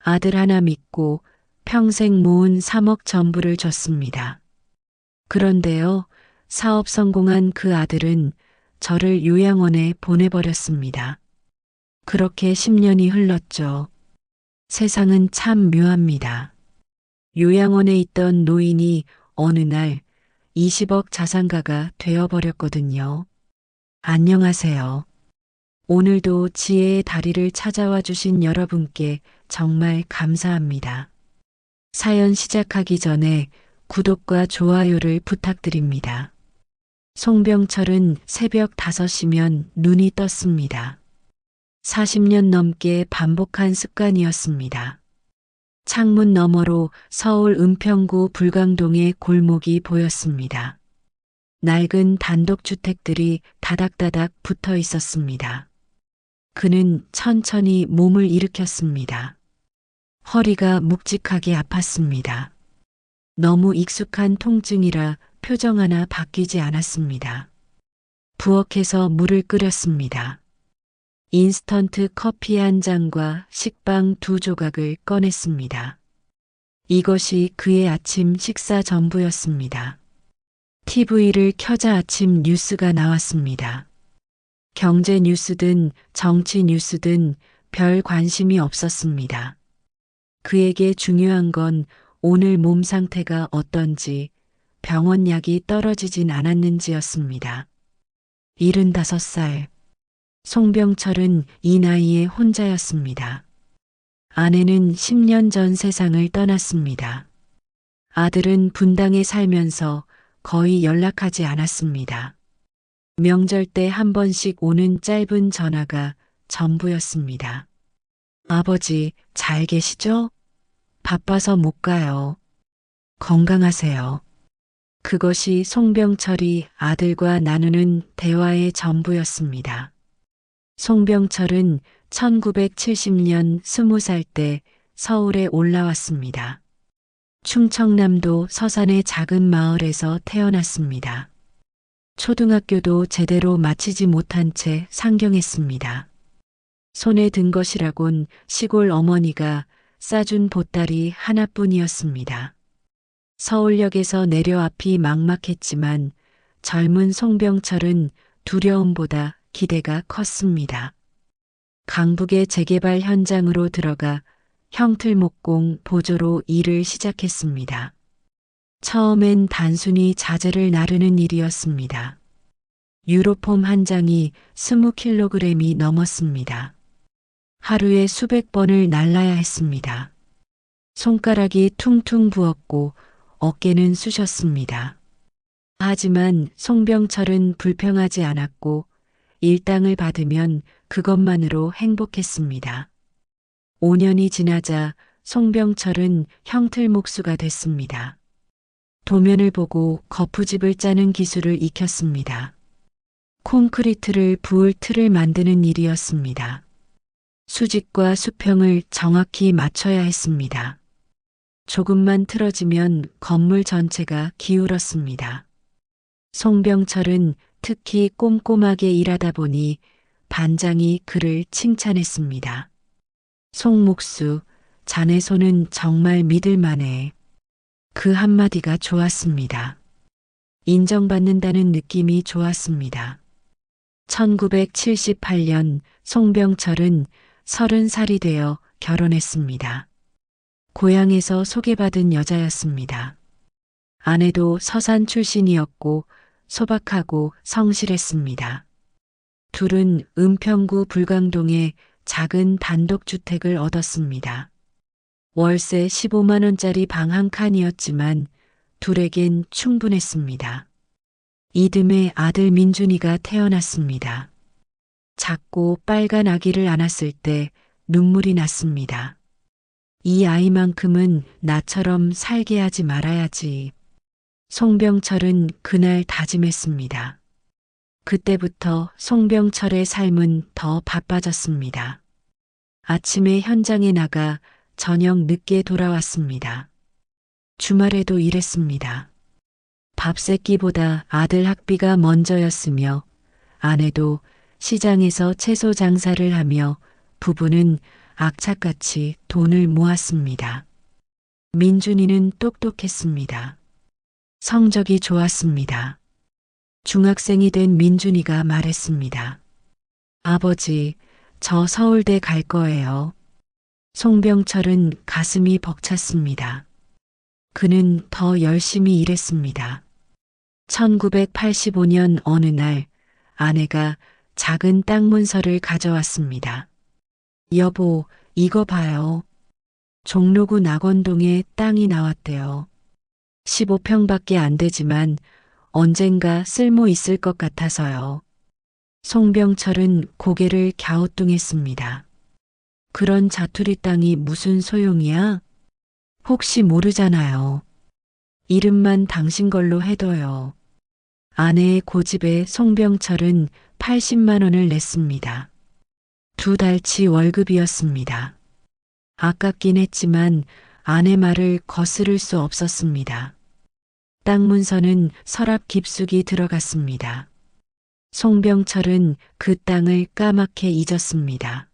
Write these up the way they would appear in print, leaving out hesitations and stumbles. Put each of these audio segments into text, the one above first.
아들 하나 믿고 평생 모은 3억 전부를 줬습니다. 그런데요, 사업 성공한 그 아들은 저를 요양원에 보내버렸습니다. 그렇게 10년이 흘렀죠. 세상은 참 묘합니다. 요양원에 있던 노인이 어느 날 20억 자산가가 되어버렸거든요. 안녕하세요. 오늘도 지혜의 다리를 찾아와 주신 여러분께 정말 감사합니다. 사연 시작하기 전에 구독과 좋아요를 부탁드립니다. 송병철은 새벽 5시면 눈이 떴습니다. 40년 넘게 반복한 습관이었습니다. 창문 너머로 서울 은평구 불광동의 골목이 보였습니다. 낡은 단독주택들이 다닥다닥 붙어 있었습니다. 그는 천천히 몸을 일으켰습니다. 허리가 묵직하게 아팠습니다. 너무 익숙한 통증이라 표정 하나 바뀌지 않았습니다. 부엌에서 물을 끓였습니다. 인스턴트 커피 한 잔과 식빵 2조각을 꺼냈습니다. 이것이 그의 아침 식사 전부였습니다. TV를 켜자 아침 뉴스가 나왔습니다. 경제 뉴스든 정치 뉴스든 별 관심이 없었습니다. 그에게 중요한 건 오늘 몸 상태가 어떤지, 병원 약이 떨어지진 않았는지였습니다. 75살. 송병철은 이 나이에 혼자였습니다. 아내는 10년 전 세상을 떠났습니다. 아들은 분당에 살면서 거의 연락하지 않았습니다. 명절 때 한 번씩 오는 짧은 전화가 전부였습니다. 아버지, 잘 계시죠? 바빠서 못 가요. 건강하세요. 그것이 송병철이 아들과 나누는 대화의 전부였습니다. 송병철은 1970년 20살 때 서울에 올라왔습니다. 충청남도 서산의 작은 마을에서 태어났습니다. 초등학교도 제대로 마치지 못한 채 상경했습니다. 손에 든 것이라곤 시골 어머니가 싸준 보따리 하나뿐이었습니다. 서울역에서 내려 앞이 막막했지만 젊은 송병철은 두려움보다 기대가 컸습니다. 강북의 재개발 현장으로 들어가 형틀목공 보조로 일을 시작했습니다. 처음엔 단순히 자재를 나르는 일이었습니다. 유로폼 한 장이 20kg이 넘었습니다. 하루에 수백 번을 날라야 했습니다. 손가락이 퉁퉁 부었고 어깨는 쑤셨습니다. 하지만 송병철은 불평하지 않았고 일당을 받으면 그것만으로 행복했습니다. 5년이 지나자 송병철은 형틀목수가 됐습니다. 도면을 보고 거푸집을 짜는 기술을 익혔습니다. 콘크리트를 부을 틀을 만드는 일이었습니다. 수직과 수평을 정확히 맞춰야 했습니다. 조금만 틀어지면 건물 전체가 기울었습니다. 송병철은 특히 꼼꼼하게 일하다 보니 반장이 그를 칭찬했습니다. 송목수, 자네 손은 정말 믿을만해. 그 한마디가 좋았습니다. 인정받는다는 느낌이 좋았습니다. 1978년 송병철은 30살이 되어 결혼했습니다. 고향에서 소개받은 여자였습니다. 아내도 서산 출신이었고 소박하고 성실했습니다. 둘은 은평구 불광동에 작은 단독주택을 얻었습니다. 월세 15만 원짜리 방 한 칸이었지만 둘에겐 충분했습니다. 이듬해 아들 민준이가 태어났습니다. 작고 빨간 아기를 안았을 때 눈물이 났습니다. 이 아이만큼은 나처럼 살게 하지 말아야지. 송병철은 그날 다짐했습니다. 그때부터 송병철의 삶은 더 바빠졌습니다. 아침에 현장에 나가 저녁 늦게 돌아왔습니다. 주말에도 일했습니다. 밥 세끼보다 아들 학비가 먼저였으며 아내도 시장에서 채소 장사를 하며 부부는 악착같이 돈을 모았습니다. 민준이는 똑똑했습니다. 성적이 좋았습니다. 중학생이 된 민준이가 말했습니다. 아버지, 저 서울대 갈 거예요. 송병철은 가슴이 벅찼습니다. 그는 더 열심히 일했습니다. 1985년 어느 날 아내가 작은 땅 문서를 가져왔습니다. 여보, 이거 봐요. 종로구 낙원동에 땅이 나왔대요. 15평밖에 안 되지만 언젠가 쓸모 있을 것 같아서요. 송병철은 고개를 갸우뚱했습니다. 그런 자투리 땅이 무슨 소용이야? 혹시 모르잖아요. 이름만 당신 걸로 해둬요. 아내의 고집에 송병철은 80만 원을 냈습니다. 2달치 월급이었습니다. 아깝긴 했지만 아내 말을 거스를 수 없었습니다. 땅 문서는 서랍 깊숙이 들어갔습니다. 송병철은 그 땅을 까맣게 잊었습니다.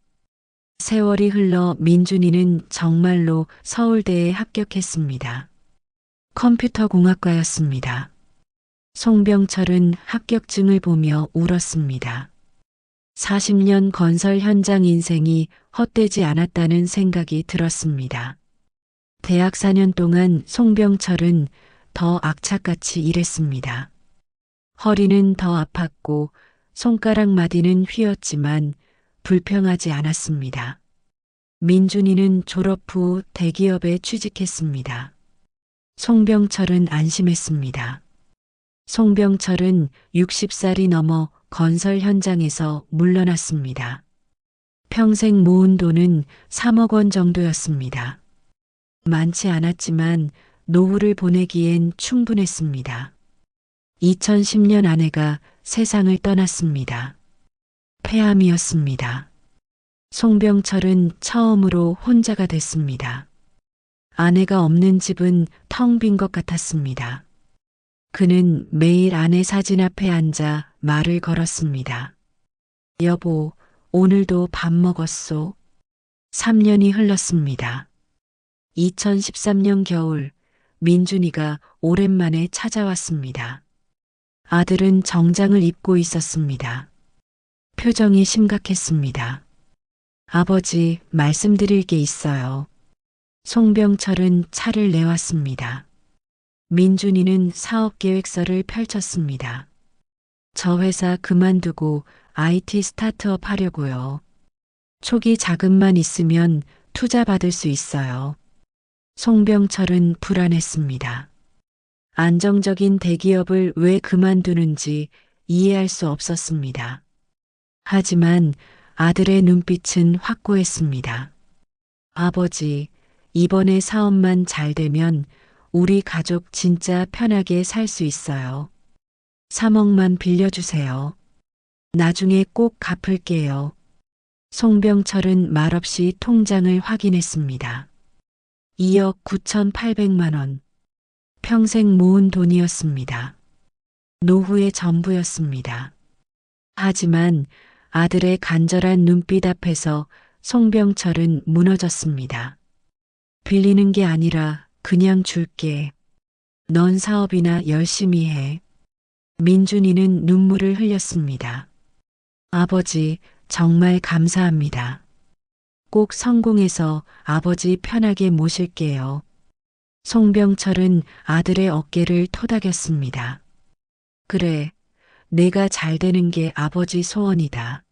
세월이 흘러 민준이는 정말로 서울대에 합격했습니다. 컴퓨터공학과였습니다. 송병철은 합격증을 보며 울었습니다. 40년 건설 현장 인생이 헛되지 않았다는 생각이 들었습니다. 대학 4년 동안 송병철은 더 악착같이 일했습니다. 허리는 더 아팠고 손가락 마디는 휘었지만 불평하지 않았습니다. 민준이는 졸업 후 대기업에 취직했습니다. 송병철은 안심했습니다. 송병철은 60살이 넘어 건설 현장에서 물러났습니다. 평생 모은 돈은 3억 원 정도였습니다. 많지 않았지만 노후를 보내기엔 충분했습니다. 2010년 아내가 세상을 떠났습니다. 폐암이었습니다. 송병철은 처음으로 혼자가 됐습니다. 아내가 없는 집은 텅 빈 것 같았습니다. 그는 매일 아내 사진 앞에 앉아 말을 걸었습니다. 여보, 오늘도 밥 먹었소? 3년이 흘렀습니다. 2013년 겨울, 민준이가 오랜만에 찾아왔습니다. 아들은 정장을 입고 있었습니다. 표정이 심각했습니다. 아버지, 말씀드릴 게 있어요. 송병철은 차를 내왔습니다. 민준이는 사업계획서를 펼쳤습니다. 저 회사 그만두고 IT 스타트업 하려고요. 초기 자금만 있으면 투자 받을 수 있어요. 송병철은 불안했습니다. 안정적인 대기업을 왜 그만두는지 이해할 수 없었습니다. 하지만 아들의 눈빛은 확고했습니다. 아버지, 이번에 사업만 잘 되면 우리 가족 진짜 편하게 살 수 있어요. 3억만 빌려주세요. 나중에 꼭 갚을게요. 송병철은 말없이 통장을 확인했습니다. 2억 9,800만 원. 평생 모은 돈이었습니다. 노후의 전부였습니다. 하지만 아들의 간절한 눈빛 앞에서 송병철은 무너졌습니다. 빌리는 게 아니라 그냥 줄게. 넌 사업이나 열심히 해. 민준이는 눈물을 흘렸습니다. 아버지, 정말 감사합니다. 꼭 성공해서 아버지 편하게 모실게요. 송병철은 아들의 어깨를 토닥였습니다. 그래, 내가 잘 되는 게 아버지 소원이다.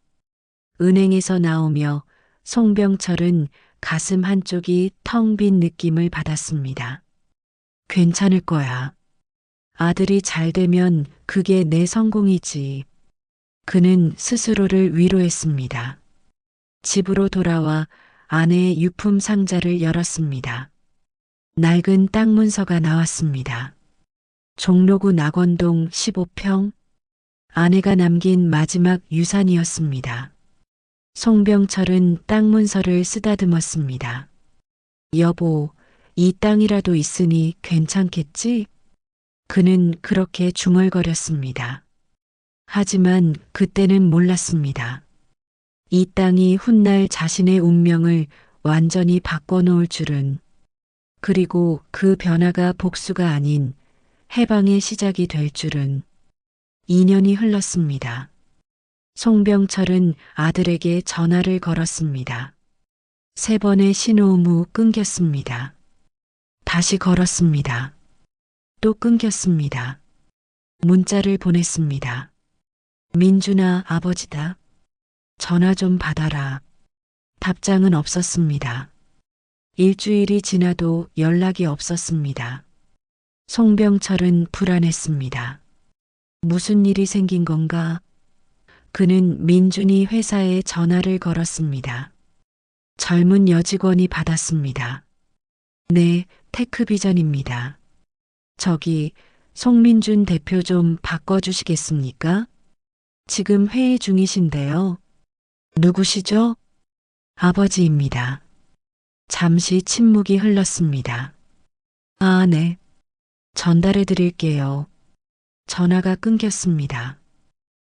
은행에서 나오며 송병철은 가슴 한쪽이 텅 빈 느낌을 받았습니다. 괜찮을 거야. 아들이 잘 되면 그게 내 성공이지. 그는 스스로를 위로했습니다. 집으로 돌아와 아내의 유품 상자를 열었습니다. 낡은 땅 문서가 나왔습니다. 종로구 낙원동 15평. 아내가 남긴 마지막 유산이었습니다. 송병철은 땅 문서를 쓰다듬었습니다. 여보, 이 땅이라도 있으니 괜찮겠지? 그는 그렇게 중얼거렸습니다. 하지만 그때는 몰랐습니다. 이 땅이 훗날 자신의 운명을 완전히 바꿔놓을 줄은, 그리고 그 변화가 복수가 아닌 해방의 시작이 될 줄은. 2년이 흘렀습니다. 송병철은 아들에게 전화를 걸었습니다. 3번의 신호음 후 끊겼습니다. 다시 걸었습니다. 또 끊겼습니다. 문자를 보냈습니다. 민준아, 아버지다. 전화 좀 받아라. 답장은 없었습니다. 일주일이 지나도 연락이 없었습니다. 송병철은 불안했습니다. 무슨 일이 생긴 건가? 그는 민준이 회사에 전화를 걸었습니다. 젊은 여직원이 받았습니다. 네, 테크비전입니다. 저기, 송민준 대표 좀 바꿔주시겠습니까? 지금 회의 중이신데요. 누구시죠? 아버지입니다. 잠시 침묵이 흘렀습니다. 아, 네. 전달해 드릴게요. 전화가 끊겼습니다.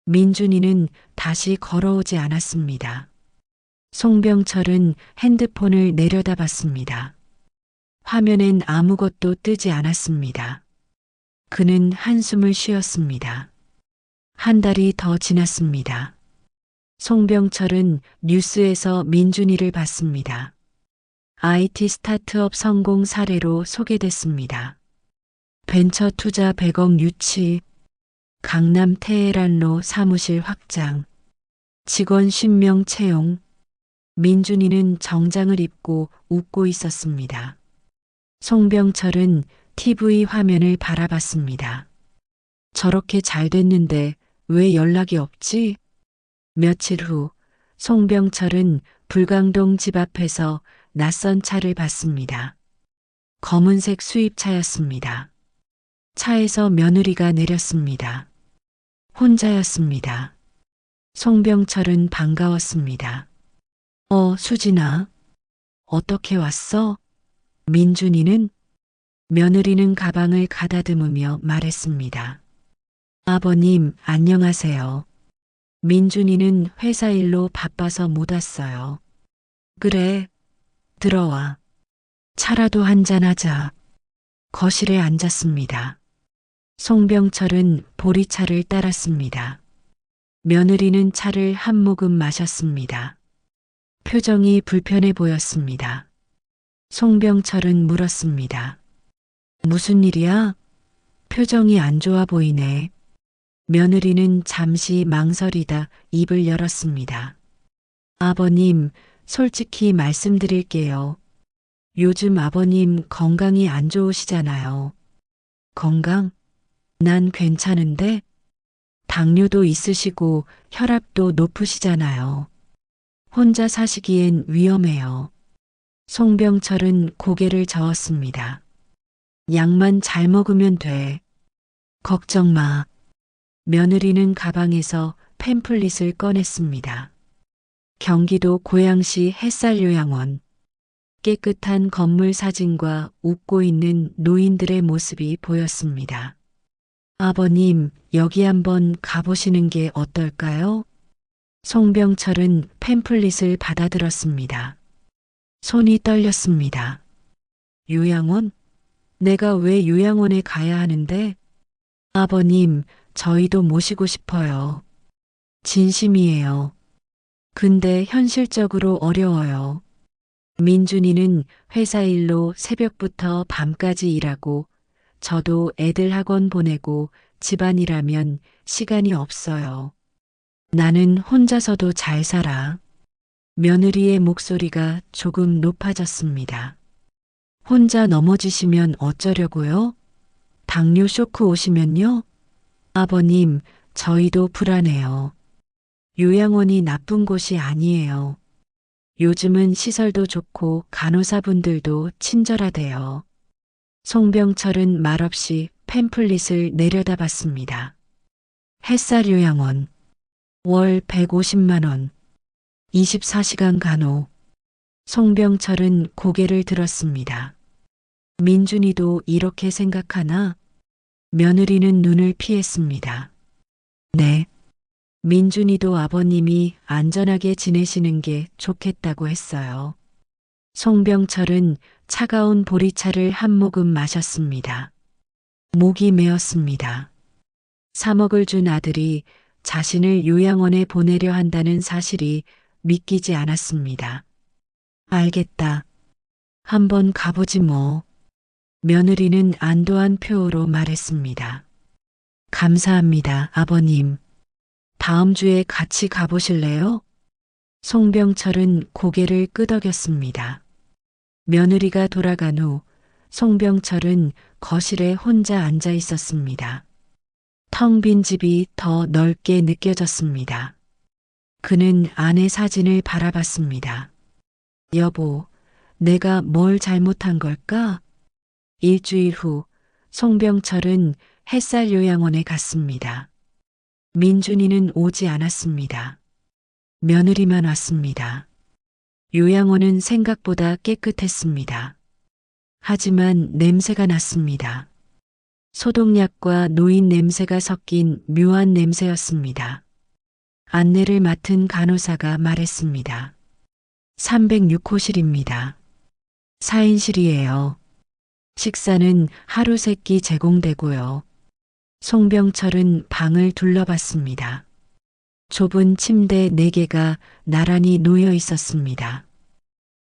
민준이는 다시 걸어오지 않았습니다. 송병철은 핸드폰을 내려다봤습니다. 화면엔 아무것도 뜨지 않았습니다. 그는 한숨을 쉬었습니다. 한 달이 더 지났습니다. 송병철은 뉴스에서 민준이를 봤습니다. IT 스타트업 성공 사례로 소개됐습니다. 벤처 투자 100억 유치, 강남 테헤란로 사무실 확장, 직원 10명 채용. 민준이는 정장을 입고 웃고 있었습니다. 송병철은 TV 화면을 바라봤습니다. 저렇게 잘 됐는데 왜 연락이 없지? 며칠 후 송병철은 불광동 집 앞에서 낯선 차를 봤습니다. 검은색 수입차였습니다. 차에서 며느리가 내렸습니다. 혼자였습니다. 송병철은 반가웠습니다. 수진아. 어떻게 왔어? 민준이는? 며느리는 가방을 가다듬으며 말했습니다. 아버님, 안녕하세요. 민준이는 회사 일로 바빠서 못 왔어요. 그래, 들어와. 차라도 한잔하자. 거실에 앉았습니다. 송병철은 보리차를 따랐습니다. 며느리는 차를 한 모금 마셨습니다. 표정이 불편해 보였습니다. 송병철은 물었습니다. 무슨 일이야? 표정이 안 좋아 보이네. 며느리는 잠시 망설이다 입을 열었습니다. 아버님, 솔직히 말씀드릴게요. 요즘 아버님 건강이 안 좋으시잖아요. 건강? 난 괜찮은데? 당뇨도 있으시고 혈압도 높으시잖아요. 혼자 사시기엔 위험해요. 송병철은 고개를 저었습니다. 약만 잘 먹으면 돼. 걱정 마. 며느리는 가방에서 팸플릿을 꺼냈습니다. 경기도 고양시 햇살요양원. 깨끗한 건물 사진과 웃고 있는 노인들의 모습이 보였습니다. 아버님, 여기 한번 가보시는 게 어떨까요? 송병철은 팸플릿을 받아들었습니다. 손이 떨렸습니다. 요양원? 내가 왜 요양원에 가야 하는데? 아버님, 저희도 모시고 싶어요. 진심이에요. 근데 현실적으로 어려워요. 민준이는 회사 일로 새벽부터 밤까지 일하고 저도 애들 학원 보내고 집안일하면 시간이 없어요. 나는 혼자서도 잘 살아. 며느리의 목소리가 조금 높아졌습니다. 혼자 넘어지시면 어쩌려고요? 당뇨 쇼크 오시면요? 아버님, 저희도 불안해요. 요양원이 나쁜 곳이 아니에요. 요즘은 시설도 좋고 간호사분들도 친절하대요. 송병철은 말없이 팸플릿을 내려다봤습니다. 햇살요양원. 월 150만 원. 24시간 간호. 송병철은 고개를 들었습니다. 민준이도 이렇게 생각하나? 며느리는 눈을 피했습니다. 네. 민준이도 아버님이 안전하게 지내시는 게 좋겠다고 했어요. 송병철은 차가운 보리차를 한 모금 마셨습니다. 목이 메었습니다. 3억을 준 아들이 자신을 요양원에 보내려 한다는 사실이 믿기지 않았습니다. 알겠다. 한번 가보지 뭐. 며느리는 안도한 표로 말했습니다. 감사합니다, 아버님. 다음 주에 같이 가보실래요? 송병철은 고개를 끄덕였습니다. 며느리가 돌아간 후 송병철은 거실에 혼자 앉아 있었습니다. 텅 빈 집이 더 넓게 느껴졌습니다. 그는 아내 사진을 바라봤습니다. 여보, 내가 뭘 잘못한 걸까? 일주일 후 송병철은 햇살 요양원에 갔습니다. 민준이는 오지 않았습니다. 며느리만 왔습니다. 요양원은 생각보다 깨끗했습니다. 하지만 냄새가 났습니다. 소독약과 노인 냄새가 섞인 묘한 냄새였습니다. 안내를 맡은 간호사가 말했습니다. 306호실입니다. 4인실이에요. 식사는 하루 3끼 제공되고요. 송병철은 방을 둘러봤습니다. 좁은 침대 4개가 나란히 놓여 있었습니다.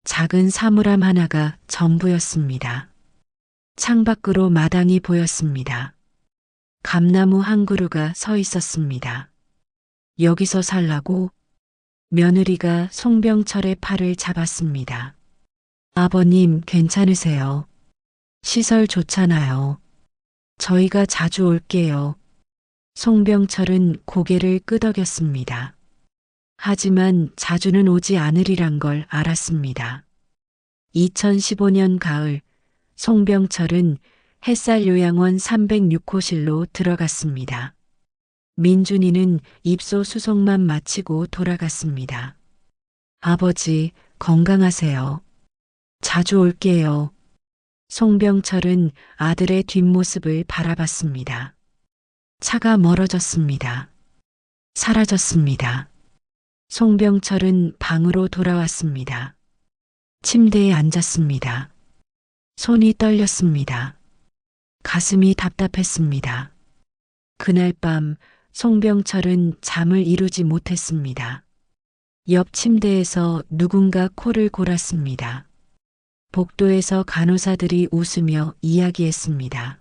작은 사물함 하나가 전부였습니다. 창밖으로 마당이 보였습니다. 감나무 한 그루가 서 있었습니다. 여기서 살라고? 며느리가 송병철의 팔을 잡았습니다. 아버님 괜찮으세요? 시설 좋잖아요. 저희가 자주 올게요. 송병철은 고개를 끄덕였습니다. 하지만 자주는 오지 않으리란 걸 알았습니다. 2015년 가을 송병철은 햇살 요양원 306호실로 들어갔습니다. 민준이는 입소 수속만 마치고 돌아갔습니다. 아버지, 건강하세요. 자주 올게요. 송병철은 아들의 뒷모습을 바라봤습니다. 차가 멀어졌습니다. 사라졌습니다. 송병철은 방으로 돌아왔습니다. 침대에 앉았습니다. 손이 떨렸습니다. 가슴이 답답했습니다. 그날 밤 송병철은 잠을 이루지 못했습니다. 옆 침대에서 누군가 코를 골았습니다. 복도에서 간호사들이 웃으며 이야기했습니다.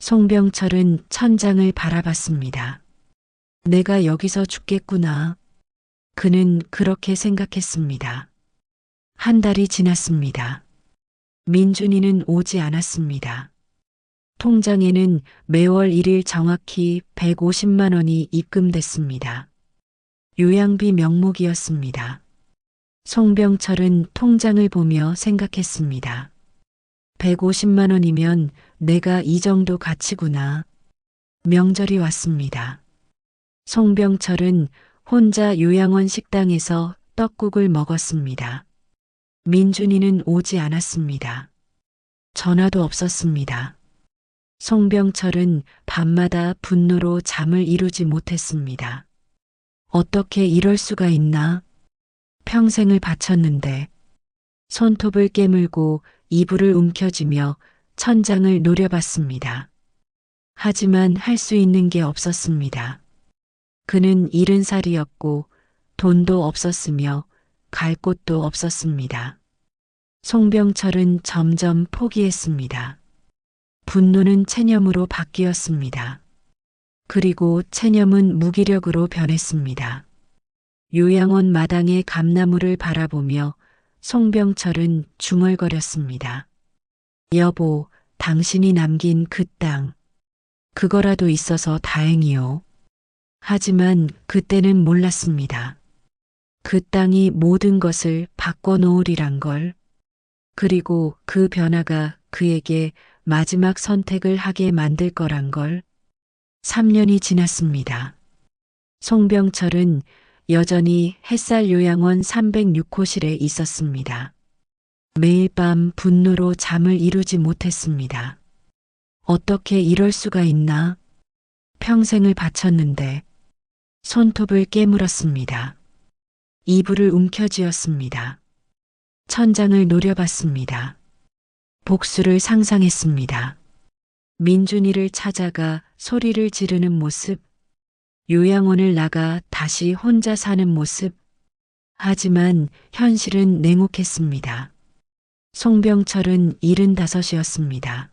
송병철은 천장을 바라봤습니다. 내가 여기서 죽겠구나. 그는 그렇게 생각했습니다. 한 달이 지났습니다. 민준이는 오지 않았습니다. 통장에는 매월 1일 정확히 150만 원이 입금됐습니다. 요양비 명목이었습니다. 송병철은 통장을 보며 생각했습니다. 150만 원이면 내가 이 정도 가치구나. 명절이 왔습니다. 송병철은 혼자 요양원 식당에서 떡국을 먹었습니다. 민준이는 오지 않았습니다. 전화도 없었습니다. 송병철은 밤마다 분노로 잠을 이루지 못했습니다. 어떻게 이럴 수가 있나? 평생을 바쳤는데. 손톱을 깨물고 이불을 움켜쥐며 천장을 노려봤습니다. 하지만 할 수 있는 게 없었습니다. 그는 70살이었고 돈도 없었으며 갈 곳도 없었습니다. 송병철은 점점 포기했습니다. 분노는 체념으로 바뀌었습니다. 그리고 체념은 무기력으로 변했습니다. 요양원 마당의 감나무를 바라보며 송병철은 중얼거렸습니다. 여보, 당신이 남긴 그 땅. 그거라도 있어서 다행이요. 하지만 그때는 몰랐습니다. 그 땅이 모든 것을 바꿔놓으리란 걸. 그리고 그 변화가 그에게 마지막 선택을 하게 만들 거란 걸. 3년이 지났습니다. 송병철은 여전히 햇살 요양원 306호실에 있었습니다. 매일 밤 분노로 잠을 이루지 못했습니다. 어떻게 이럴 수가 있나? 평생을 바쳤는데. 손톱을 깨물었습니다. 이불을 움켜쥐었습니다. 천장을 노려봤습니다. 복수를 상상했습니다. 민준이를 찾아가 소리를 지르는 모습, 요양원을 나가 다시 혼자 사는 모습. 하지만 현실은 냉혹했습니다. 송병철은 75이었습니다.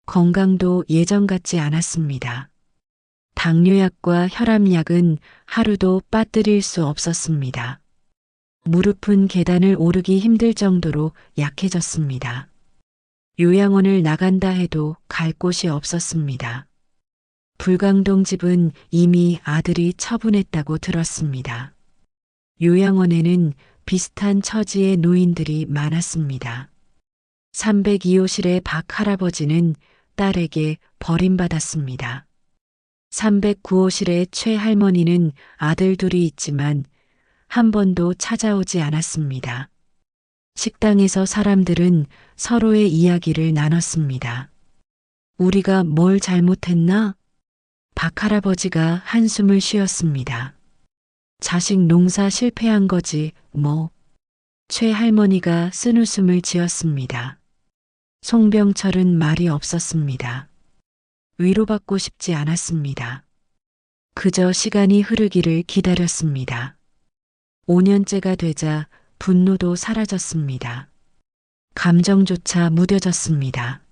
건강도 예전 같지 않았습니다. 당뇨약과 혈압약은 하루도 빠뜨릴 수 없었습니다. 무릎은 계단을 오르기 힘들 정도로 약해졌습니다. 요양원을 나간다 해도 갈 곳이 없었습니다. 불광동 집은 이미 아들이 처분했다고 들었습니다. 요양원에는 비슷한 처지의 노인들이 많았습니다. 302호실의 박 할아버지는 딸에게 버림받았습니다. 309호실의 최 할머니는 아들 둘이 있지만 한 번도 찾아오지 않았습니다. 식당에서 사람들은 서로의 이야기를 나눴습니다. 우리가 뭘 잘못했나? 박 할아버지가 한숨을 쉬었습니다. 자식 농사 실패한 거지, 뭐. 최 할머니가 쓴웃음을 지었습니다. 송병철은 말이 없었습니다. 위로받고 싶지 않았습니다. 그저 시간이 흐르기를 기다렸습니다. 5년째가 되자 분노도 사라졌습니다. 감정조차 무뎌졌습니다.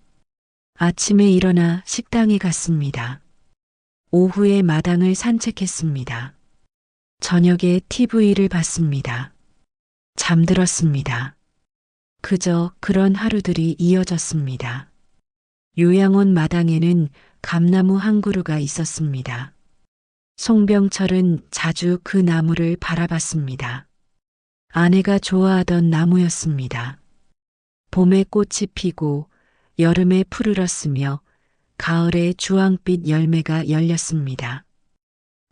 아침에 일어나 식당에 갔습니다. 오후에 마당을 산책했습니다. 저녁에 TV를 봤습니다. 잠들었습니다. 그저 그런 하루들이 이어졌습니다. 요양원 마당에는 감나무 한 그루가 있었습니다. 송병철은 자주 그 나무를 바라봤습니다. 아내가 좋아하던 나무였습니다. 봄에 꽃이 피고 여름에 푸르러 쓰며 가을에 주황빛 열매가 열렸습니다.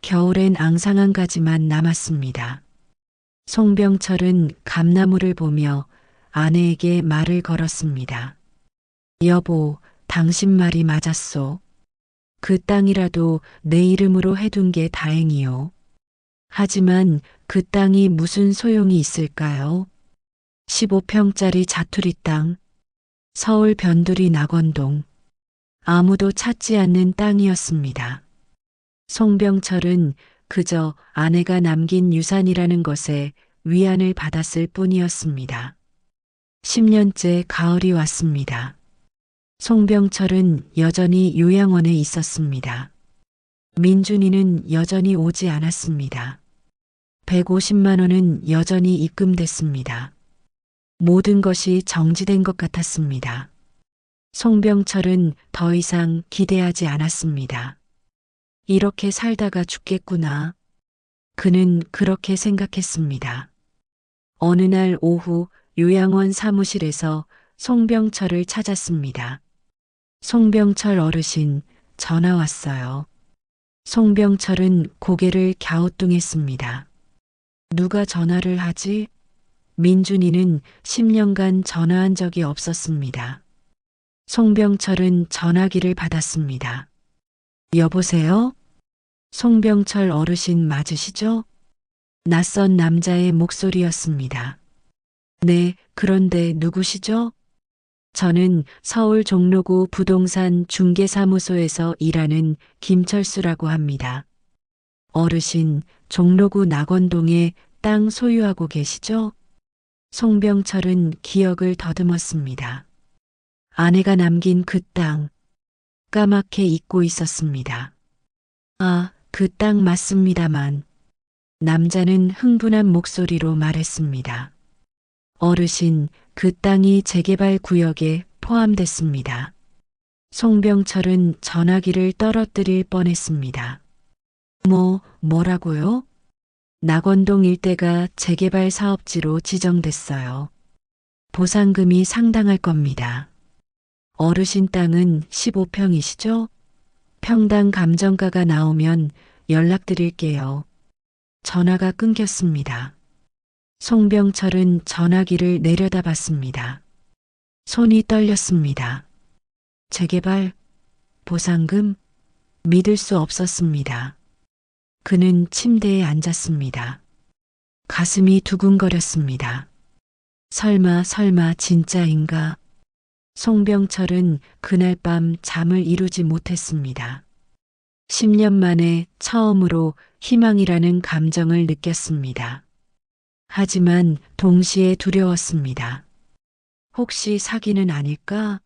겨울엔 앙상한 가지만 남았습니다. 송병철은 감나무를 보며 아내에게 말을 걸었습니다. 여보, 당신 말이 맞았소. 그 땅이라도 내 이름으로 해둔 게 다행이요. 하지만 그 땅이 무슨 소용이 있을까요? 15평짜리 자투리 땅, 서울 변두리 낙원동. 아무도 찾지 않는 땅이었습니다. 송병철은 그저 아내가 남긴 유산이라는 것에 위안을 받았을 뿐이었습니다. 10년째 가을이 왔습니다. 송병철은 여전히 요양원에 있었습니다. 민준이는 여전히 오지 않았습니다. 150만 원은 여전히 입금됐습니다. 모든 것이 정지된 것 같았습니다. 송병철은 더 이상 기대하지 않았습니다. 이렇게 살다가 죽겠구나. 그는 그렇게 생각했습니다. 어느 날 오후 요양원 사무실에서 송병철을 찾았습니다. 송병철 어르신, 전화 왔어요. 송병철은 고개를 갸우뚱했습니다. 누가 전화를 하지? 민준이는 10년간 전화한 적이 없었습니다. 송병철은 전화기를 받았습니다. 여보세요? 송병철 어르신 맞으시죠? 낯선 남자의 목소리였습니다. 네, 그런데 누구시죠? 저는 서울 종로구 부동산 중개사무소에서 일하는 김철수라고 합니다. 어르신, 종로구 낙원동에 땅 소유하고 계시죠? 송병철은 기억을 더듬었습니다. 아내가 남긴 그 땅, 까맣게 잊고 있었습니다. 아, 그 땅 맞습니다만. 남자는 흥분한 목소리로 말했습니다. 어르신, 그 땅이 재개발 구역에 포함됐습니다. 송병철은 전화기를 떨어뜨릴 뻔했습니다. 뭐라고요? 낙원동 일대가 재개발 사업지로 지정됐어요. 보상금이 상당할 겁니다. 어르신 땅은 15평이시죠? 평당 감정가가 나오면 연락드릴게요. 전화가 끊겼습니다. 송병철은 전화기를 내려다봤습니다. 손이 떨렸습니다. 재개발, 보상금, 믿을 수 없었습니다. 그는 침대에 앉았습니다. 가슴이 두근거렸습니다. 설마 진짜인가? 송병철은 그날 밤 잠을 이루지 못했습니다. 10년 만에 처음으로 희망이라는 감정을 느꼈습니다. 하지만 동시에 두려웠습니다. 혹시 사기는 아닐까?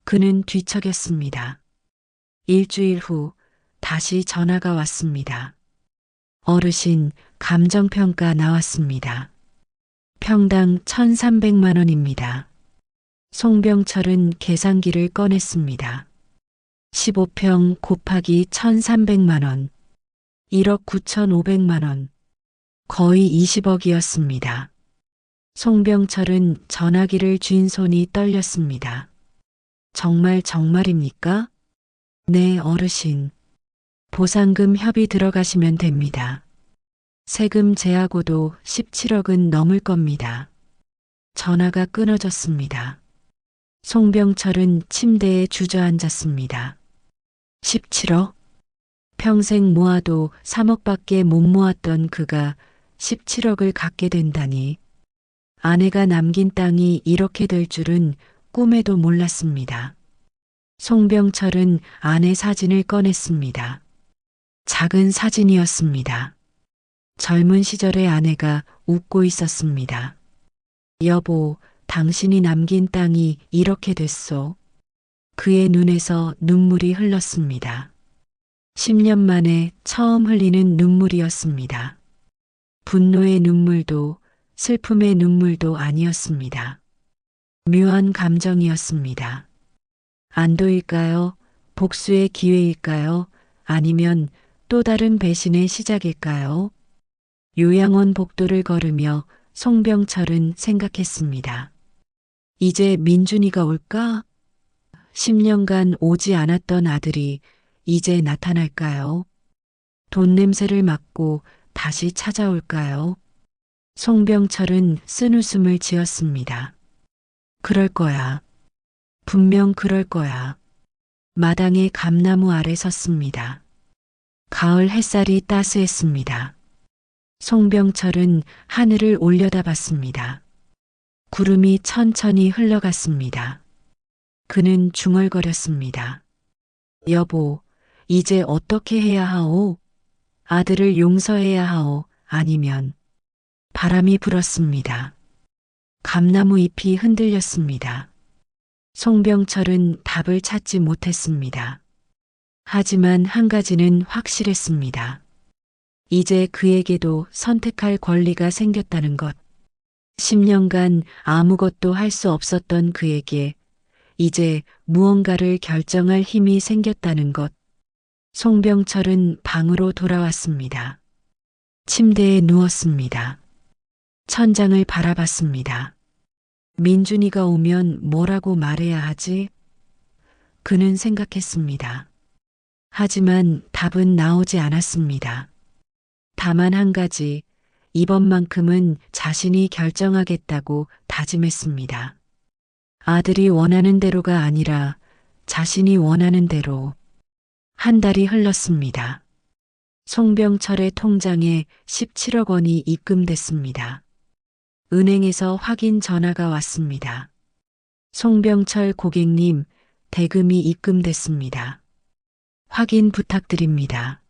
그는 뒤척였습니다. 일주일 후 다시 전화가 왔습니다. 어르신, 감정평가 나왔습니다. 평당 1,300만 원입니다. 송병철은 계산기를 꺼냈습니다. 15평 곱하기 1,300만 원. 1억 9,500만 원. 거의 20억이었습니다. 송병철은 전화기를 쥔 손이 떨렸습니다. 정말입니까? 네, 어르신. 보상금 협의 들어가시면 됩니다. 세금 제하고도 17억은 넘을 겁니다. 전화가 끊어졌습니다. 송병철은 침대에 주저앉았습니다. 17억? 평생 모아도 3억밖에 못 모았던 그가 17억을 갖게 된다니. 아내가 남긴 땅이 이렇게 될 줄은 꿈에도 몰랐습니다. 송병철은 아내 사진을 꺼냈습니다. 작은 사진이었습니다. 젊은 시절의 아내가 웃고 있었습니다. 여보, 당신이 남긴 땅이 이렇게 됐소. 그의 눈에서 눈물이 흘렀습니다. 10년 만에 처음 흘리는 눈물이었습니다. 분노의 눈물도 슬픔의 눈물도 아니었습니다. 묘한 감정이었습니다. 안도일까요? 복수의 기회일까요? 아니면 또 다른 배신의 시작일까요? 요양원 복도를 걸으며 송병철은 생각했습니다. 이제 민준이가 올까? 10년간 오지 않았던 아들이 이제 나타날까요? 돈 냄새를 맡고 다시 찾아올까요? 송병철은 쓴웃음을 지었습니다. 그럴 거야. 분명 그럴 거야. 마당의 감나무 아래 섰습니다. 가을 햇살이 따스했습니다. 송병철은 하늘을 올려다봤습니다. 구름이 천천히 흘러갔습니다. 그는 중얼거렸습니다. 여보, 이제 어떻게 해야 하오? 아들을 용서해야 하오? 아니면 바람이 불었습니다. 감나무 잎이 흔들렸습니다. 송병철은 답을 찾지 못했습니다. 하지만 한 가지는 확실했습니다. 이제 그에게도 선택할 권리가 생겼다는 것. 10년간 아무것도 할 수 없었던 그에게 이제 무언가를 결정할 힘이 생겼다는 것. 송병철은 방으로 돌아왔습니다. 침대에 누웠습니다. 천장을 바라봤습니다. 민준이가 오면 뭐라고 말해야 하지? 그는 생각했습니다. 하지만 답은 나오지 않았습니다. 다만 한 가지, 이번만큼은 자신이 결정하겠다고 다짐했습니다. 아들이 원하는 대로가 아니라 자신이 원하는 대로. 한 달이 흘렀습니다. 송병철의 통장에 17억 원이 입금됐습니다. 은행에서 확인 전화가 왔습니다. 송병철 고객님, 대금이 입금됐습니다. 확인 부탁드립니다.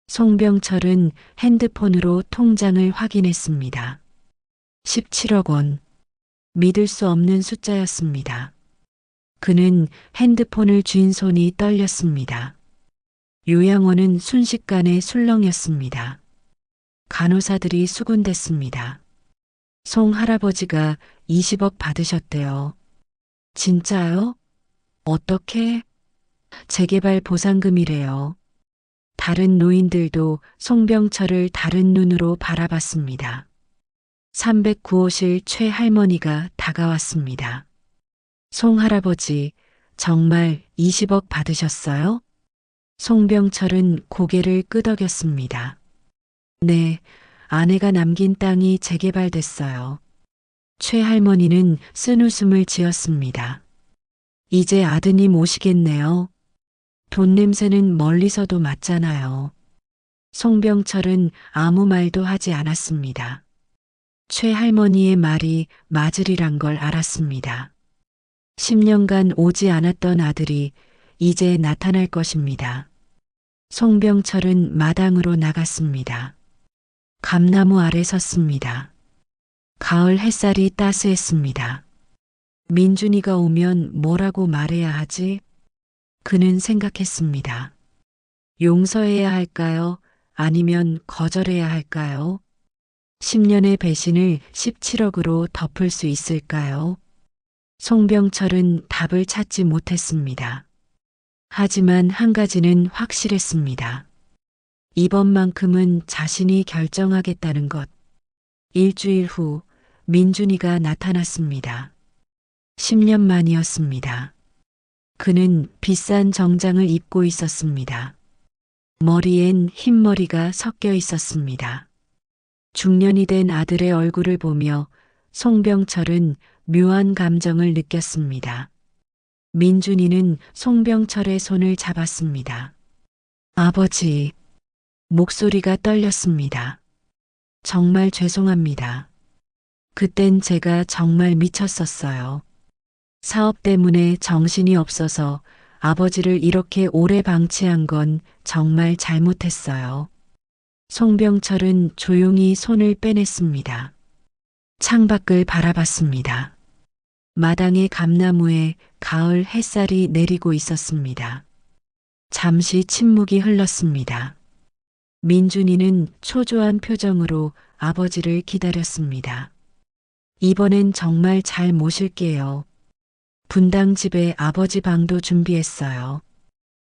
송병철은 핸드폰으로 통장을 확인했습니다. 17억 원. 믿을 수 없는 숫자였습니다. 그는 핸드폰을 쥔 손이 떨렸습니다. 요양원은 순식간에 술렁였습니다. 간호사들이 수군댔습니다. 송 할아버지가 20억 받으셨대요. 진짜요? 어떻게? 재개발 보상금이래요. 다른 노인들도 송병철을 다른 눈으로 바라봤습니다. 309호실 최 할머니가 다가왔습니다. 송 할아버지, 정말 20억 받으셨어요? 송병철은 고개를 끄덕였습니다. 네, 아내가 남긴 땅이 재개발됐어요. 최 할머니는 쓴웃음을 지었습니다. 이제 아드님 오시겠네요. 돈 냄새는 멀리서도 맡잖아요. 송병철은 아무 말도 하지 않았습니다. 최 할머니의 말이 맞으리란 걸 알았습니다. 10년간 오지 않았던 아들이 이제 나타날 것입니다. 송병철은 마당으로 나갔습니다. 감나무 아래 섰습니다. 가을 햇살이 따스했습니다. 민준이가 오면 뭐라고 말해야 하지? 그는 생각했습니다. 용서해야 할까요? 아니면 거절해야 할까요? 10년의 배신을 17억으로 덮을 수 있을까요? 송병철은 답을 찾지 못했습니다. 하지만 한 가지는 확실했습니다. 이번만큼은 자신이 결정하겠다는 것. 일주일 후 민준이가 나타났습니다. 10년 만이었습니다. 그는 비싼 정장을 입고 있었습니다. 머리엔 흰머리가 섞여 있었습니다. 중년이 된 아들의 얼굴을 보며 송병철은 묘한 감정을 느꼈습니다. 민준이는 송병철의 손을 잡았습니다. 아버지, 목소리가 떨렸습니다. 정말 죄송합니다. 그땐 제가 정말 미쳤었어요. 사업 때문에 정신이 없어서 아버지를 이렇게 오래 방치한 건 정말 잘못했어요. 송병철은 조용히 손을 빼냈습니다. 창밖을 바라봤습니다. 마당의 감나무에 가을 햇살이 내리고 있었습니다. 잠시 침묵이 흘렀습니다. 민준이는 초조한 표정으로 아버지를 기다렸습니다. 이번엔 정말 잘 모실게요. 분당집에 아버지 방도 준비했어요.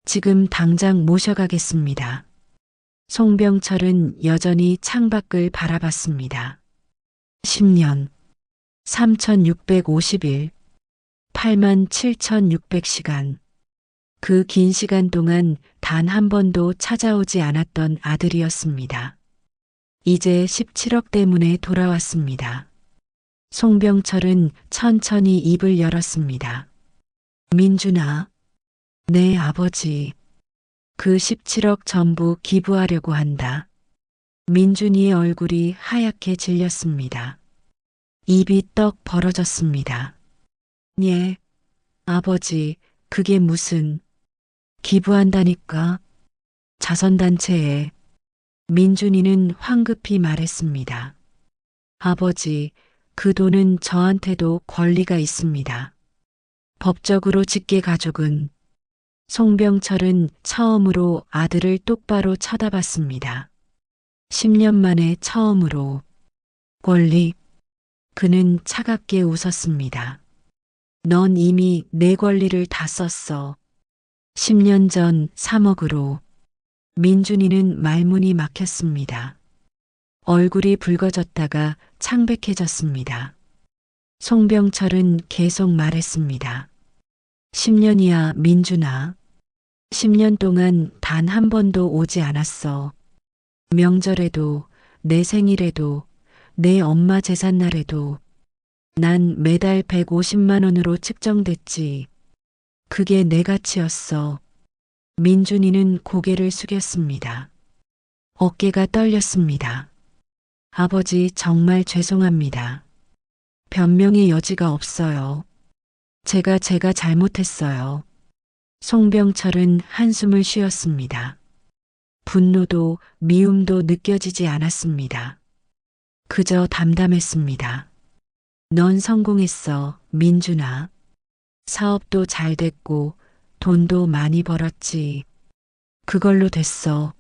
지금 당장 모셔가겠습니다. 송병철은 여전히 창밖을 바라봤습니다. 10년, 3650일, 87,600시간. 그 긴 시간 동안 단 한 번도 찾아오지 않았던 아들이었습니다. 이제 17억 때문에 돌아왔습니다. 송병철은 천천히 입을 열었습니다. 민준아, 내 아버지. 그 17억 전부 기부하려고 한다. 민준이의 얼굴이 하얗게 질렸습니다. 입이 떡 벌어졌습니다. 예, 아버지, 그게 무슨... 기부한다니까. 자선단체에. 민준이는 황급히 말했습니다. 아버지, 그 돈은 저한테도 권리가 있습니다. 법적으로 직계 가족은. 송병철은 처음으로 아들을 똑바로 쳐다봤습니다. 10년 만에 처음으로. 권리. 그는 차갑게 웃었습니다. 넌 이미 내 권리를 다 썼어. 10년 전 3억으로. 민준이는 말문이 막혔습니다. 얼굴이 붉어졌다가 창백해졌습니다. 송병철은 계속 말했습니다. 10년이야, 민준아. 10년 동안 단 한 번도 오지 않았어. 명절에도, 내 생일에도, 내 엄마 제삿날에도. 난 매달 150만 원으로 측정됐지. 그게 내 가치였어. 민준이는 고개를 숙였습니다. 어깨가 떨렸습니다. 아버지, 정말 죄송합니다. 변명의 여지가 없어요. 제가 잘못했어요. 송병철은 한숨을 쉬었습니다. 분노도 미움도 느껴지지 않았습니다. 그저 담담했습니다. 넌 성공했어, 민준아. 사업도 잘 됐고 돈도 많이 벌었지. 그걸로 됐어.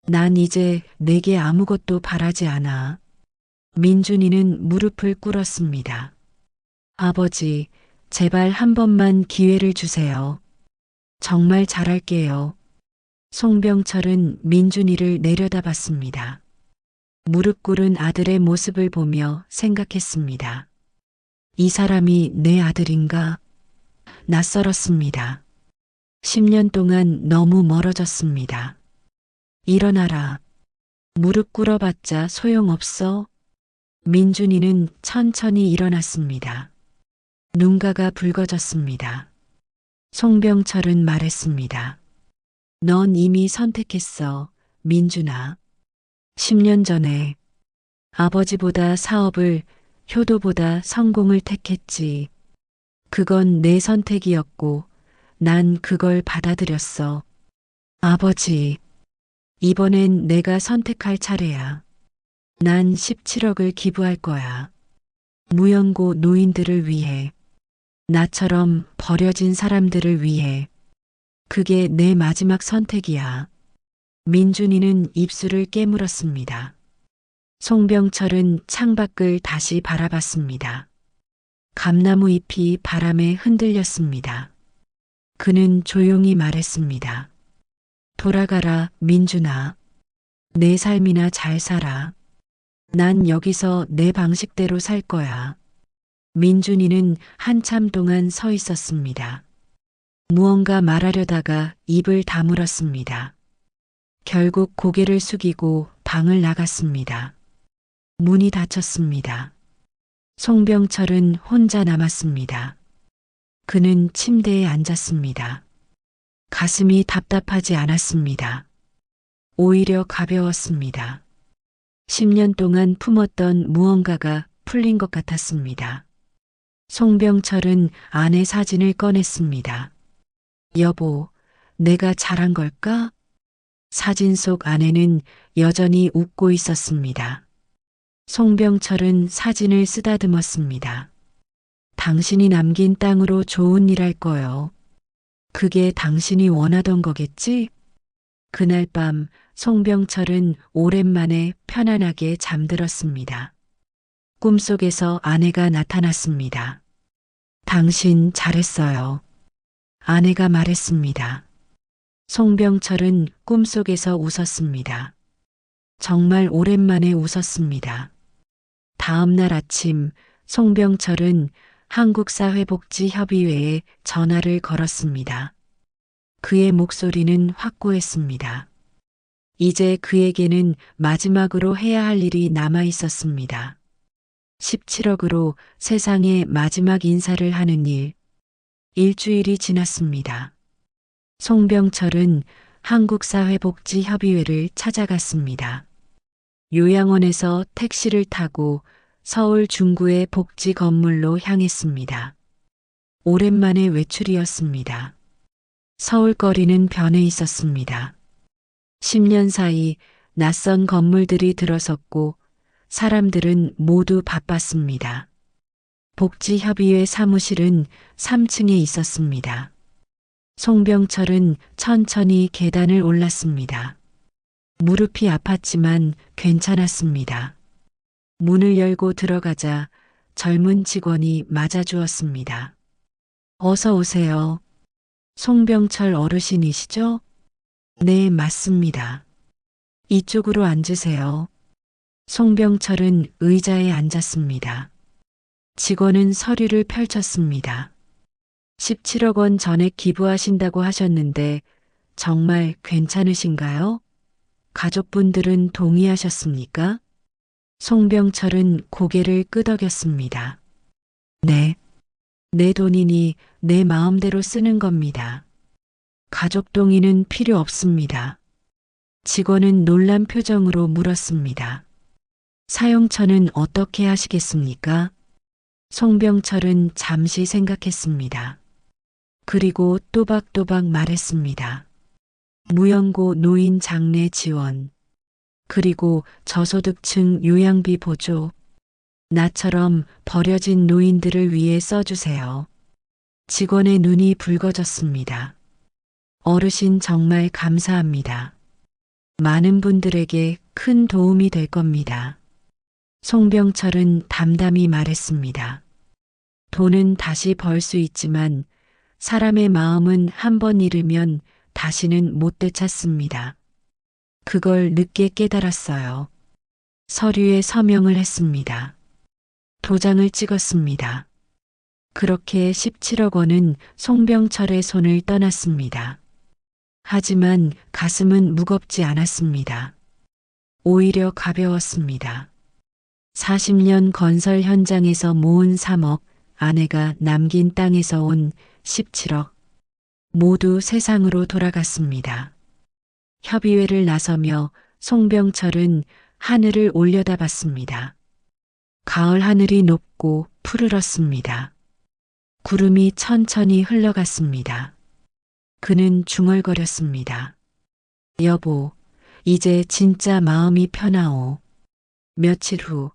난 이제 내게 아무것도 바라지 않아. 민준이는 무릎을 꿇었습니다. 아버지, 제발 한 번만 기회를 주세요. 정말 잘할게요. 송병철은 민준이를 내려다봤습니다. 무릎 꿇은 아들의 모습을 보며 생각했습니다. 이 사람이 내 아들인가? 낯설었습니다. 10년 동안 너무 멀어졌습니다. 일어나라. 무릎 꿇어봤자 소용없어. 민준이는 천천히 일어났습니다. 눈가가 붉어졌습니다. 송병철은 말했습니다. 넌 이미 선택했어, 민준아. 10년 전에 아버지보다 사업을, 효도보다 성공을 택했지. 그건 내 선택이었고, 난 그걸 받아들였어. 아버지, 이번엔 내가 선택할 차례야. 난 17억을 기부할 거야. 무연고 노인들을 위해. 나처럼 버려진 사람들을 위해. 그게 내 마지막 선택이야. 민준이는 입술을 깨물었습니다. 송병철은 창밖을 다시 바라봤습니다. 감나무 잎이 바람에 흔들렸습니다. 그는 조용히 말했습니다. 돌아가라, 민준아. 내 삶이나 잘 살아. 난 여기서 내 방식대로 살 거야. 민준이는 한참 동안 서 있었습니다. 무언가 말하려다가 입을 다물었습니다. 결국 고개를 숙이고 방을 나갔습니다. 문이 닫혔습니다. 송병철은 혼자 남았습니다. 그는 침대에 앉았습니다. 가슴이 답답하지 않았습니다. 오히려 가벼웠습니다. 10년 동안 품었던 무언가가 풀린 것 같았습니다. 송병철은 아내 사진을 꺼냈습니다. 여보, 내가 잘한 걸까? 사진 속 아내는 여전히 웃고 있었습니다. 송병철은 사진을 쓰다듬었습니다. 당신이 남긴 땅으로 좋은 일 할 거요. 그게 당신이 원하던 거겠지? 그날 밤 송병철은 오랜만에 편안하게 잠들었습니다. 꿈속에서 아내가 나타났습니다. 당신 잘했어요. 아내가 말했습니다. 송병철은 꿈속에서 웃었습니다. 정말 오랜만에 웃었습니다. 다음 날 아침 송병철은 한국사회복지협의회에 전화를 걸었습니다. 그의 목소리는 확고했습니다. 이제 그에게는 마지막으로 해야 할 일이 남아 있었습니다. 17억으로 세상에 마지막 인사를 하는 일. 일주일이 지났습니다. 송병철은 한국사회복지협의회를 찾아갔습니다. 요양원에서 택시를 타고 서울 중구의 복지 건물로 향했습니다. 오랜만에 외출이었습니다. 서울 거리는 변해 있었습니다. 10년 사이 낯선 건물들이 들어섰고 사람들은 모두 바빴습니다. 복지협의회 사무실은 3층에 있었습니다. 송병철은 천천히 계단을 올랐습니다. 무릎이 아팠지만 괜찮았습니다. 문을 열고 들어가자 젊은 직원이 맞아주었습니다. 어서 오세요. 송병철 어르신이시죠? 네, 맞습니다. 이쪽으로 앉으세요. 송병철은 의자에 앉았습니다. 직원은 서류를 펼쳤습니다. 17억 원 전액 기부하신다고 하셨는데 정말 괜찮으신가요? 가족분들은 동의하셨습니까? 송병철은 고개를 끄덕였습니다. 네. 내 돈이니 내 마음대로 쓰는 겁니다. 가족 동의는 필요 없습니다. 직원은 놀란 표정으로 물었습니다. 사용처는 어떻게 하시겠습니까? 송병철은 잠시 생각했습니다. 그리고 또박또박 말했습니다. 무연고 노인 장례 지원, 그리고 저소득층 요양비 보조, 나처럼 버려진 노인들을 위해 써주세요. 직원의 눈이 붉어졌습니다. 어르신 정말 감사합니다. 많은 분들에게 큰 도움이 될 겁니다. 송병철은 담담히 말했습니다. 돈은 다시 벌 수 있지만 사람의 마음은 한 번 잃으면 다시는 못 되찾습니다. 그걸 늦게 깨달았어요. 서류에 서명을 했습니다. 도장을 찍었습니다. 그렇게 17억 원은 송병철의 손을 떠났습니다. 하지만 가슴은 무겁지 않았습니다. 오히려 가벼웠습니다. 40년 건설 현장에서 모은 3억, 아내가 남긴 땅에서 온 17억. 모두 세상으로 돌아갔습니다. 협의회를 나서며 송병철은 하늘을 올려다봤습니다. 가을 하늘이 높고 푸르렀습니다. 구름이 천천히 흘러갔습니다. 그는 중얼거렸습니다. 여보, 이제 진짜 마음이 편하오. 며칠 후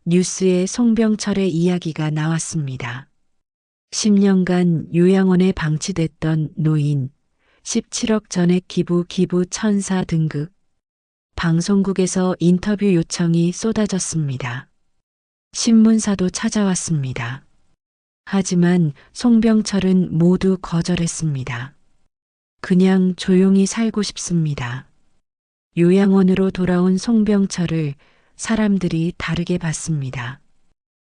뉴스에 송병철의 이야기가 나왔습니다. 10년간 요양원에 방치됐던 노인, 17억 전액 기부 천사 등극. 방송국에서 인터뷰 요청이 쏟아졌습니다. 신문사도 찾아왔습니다. 하지만 송병철은 모두 거절했습니다. 그냥 조용히 살고 싶습니다. 요양원으로 돌아온 송병철을 사람들이 다르게 봤습니다.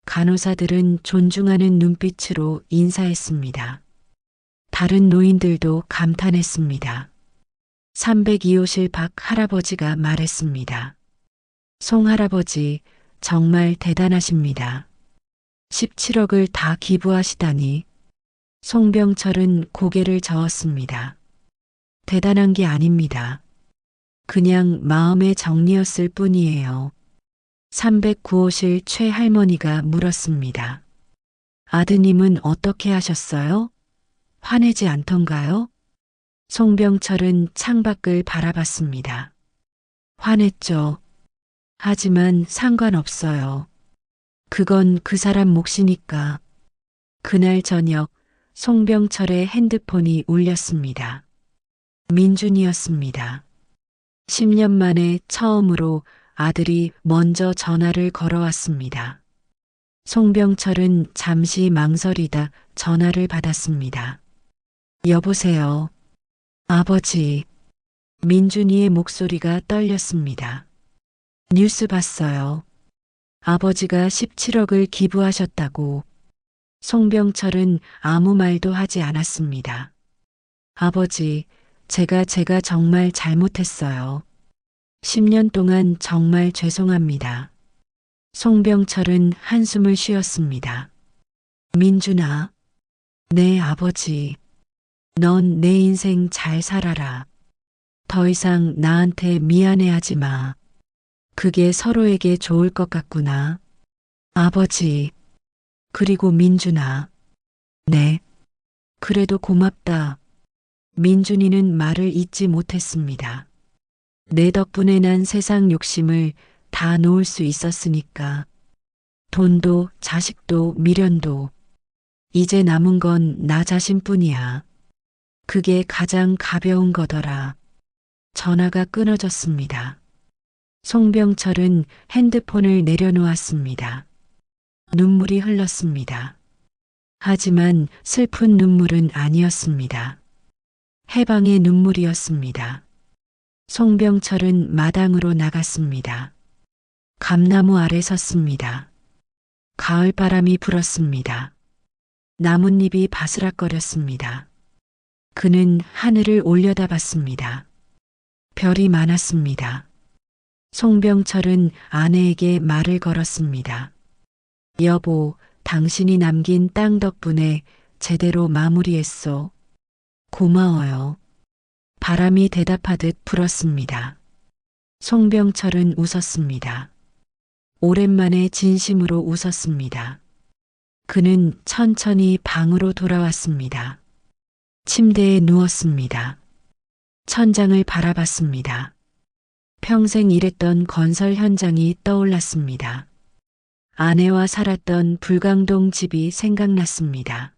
간호사들은 존중하는 눈빛으로 인사했습니다. 다른 노인들도 감탄했습니다. 302호실 박 할아버지가 말했습니다. 송 할아버지, 정말 대단하십니다. 17억을 다 기부하시다니. 송병철은 고개를 저었습니다. 대단한 게 아닙니다. 그냥 마음의 정리였을 뿐이에요. 309호실 최 할머니가 물었습니다. 아드님은 어떻게 하셨어요? 화내지 않던가요? 송병철은 창밖을 바라봤습니다. 화냈죠. 하지만 상관없어요. 그건 그 사람 몫이니까. 그날 저녁 송병철의 핸드폰이 울렸습니다. 민준이었습니다. 10년 만에 처음으로 아들이 먼저 전화를 걸어왔습니다. 송병철은 잠시 망설이다 전화를 받았습니다. 여보세요. 아버지. 민준이의 목소리가 떨렸습니다. 뉴스 봤어요. 아버지가 17억을 기부하셨다고. 송병철은 아무 말도 하지 않았습니다. 아버지, 제가 정말 잘못했어요. 10년 동안 정말 죄송합니다. 송병철은 한숨을 쉬었습니다. 민준아. 네, 아버지. 넌 내 인생 잘 살아라. 더 이상 나한테 미안해하지 마. 그게 서로에게 좋을 것 같구나. 아버지. 그리고 민준아. 네. 그래도 고맙다. 민준이는 말을 잇지 못했습니다. 내 덕분에 난 세상 욕심을 다 놓을 수 있었으니까. 돈도 자식도 미련도. 이제 남은 건 나 자신뿐이야. 그게 가장 가벼운 거더라. 전화가 끊어졌습니다. 송병철은 핸드폰을 내려놓았습니다. 눈물이 흘렀습니다. 하지만 슬픈 눈물은 아니었습니다. 해방의 눈물이었습니다. 송병철은 마당으로 나갔습니다. 감나무 아래 섰습니다. 가을 바람이 불었습니다. 나뭇잎이 바스락거렸습니다. 그는 하늘을 올려다봤습니다. 별이 많았습니다. 송병철은 아내에게 말을 걸었습니다. 여보, 당신이 남긴 땅 덕분에 제대로 마무리했소. 고마워요. 바람이 대답하듯 불었습니다. 송병철은 웃었습니다. 오랜만에 진심으로 웃었습니다. 그는 천천히 방으로 돌아왔습니다. 침대에 누웠습니다. 천장을 바라봤습니다. 평생 일했던 건설 현장이 떠올랐습니다. 아내와 살았던 불광동 집이 생각났습니다.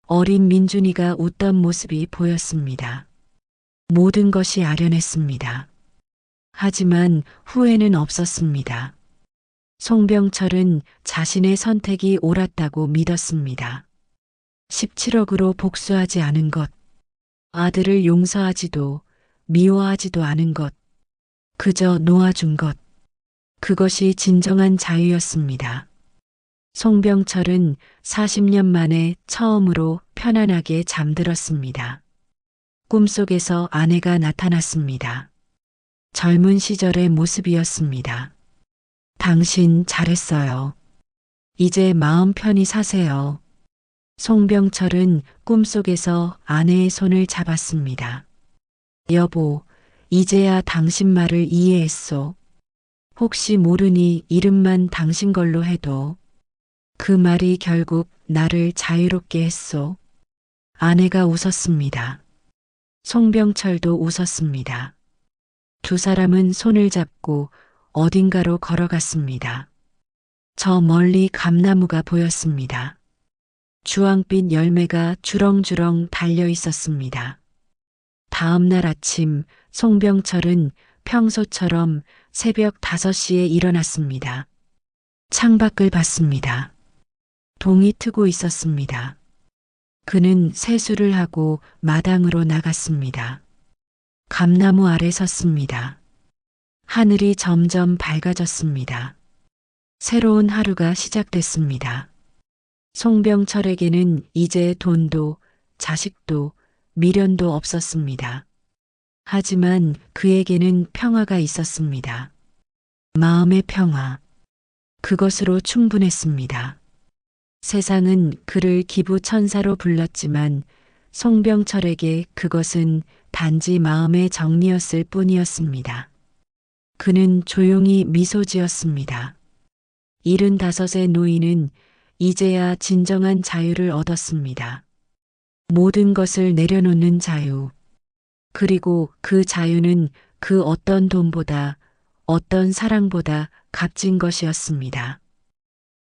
어린 민준이가 웃던 모습이 보였습니다. 모든 것이 아련했습니다. 하지만 후회는 없었습니다. 송병철은 자신의 선택이 옳았다고 믿었습니다. 17억으로 복수하지 않은 것, 아들을 용서하지도 미워하지도 않은 것, 그저 놓아준 것, 그것이 진정한 자유였습니다. 송병철은 40년 만에 처음으로 편안하게 잠들었습니다. 꿈속에서 아내가 나타났습니다. 젊은 시절의 모습이었습니다. 당신 잘했어요. 이제 마음 편히 사세요. 송병철은 꿈속에서 아내의 손을 잡았습니다. 여보, 이제야 당신 말을 이해했소. 혹시 모르니 이름만 당신 걸로 해도. 그 말이 결국 나를 자유롭게 했소. 아내가 웃었습니다. 송병철도 웃었습니다. 두 사람은 손을 잡고 어딘가로 걸어갔습니다. 저 멀리 감나무가 보였습니다. 주황빛 열매가 주렁주렁 달려 있었습니다. 다음 날 아침 송병철은 평소처럼 새벽 5시에 일어났습니다. 창밖을 봤습니다. 동이 트고 있었습니다. 그는 세수를 하고 마당으로 나갔습니다. 감나무 아래 섰습니다. 하늘이 점점 밝아졌습니다. 새로운 하루가 시작됐습니다. 송병철에게는 이제 돈도 자식도 미련도 없었습니다. 하지만 그에게는 평화가 있었습니다. 마음의 평화. 그것으로 충분했습니다. 세상은 그를 기부천사로 불렀지만 송병철에게 그것은 단지 마음의 정리였을 뿐이었습니다. 그는 조용히 미소 지었습니다. 75의 노인은 이제야 진정한 자유를 얻었습니다. 모든 것을 내려놓는 자유. 그리고 그 자유는 그 어떤 돈보다 어떤 사랑보다 값진 것이었습니다.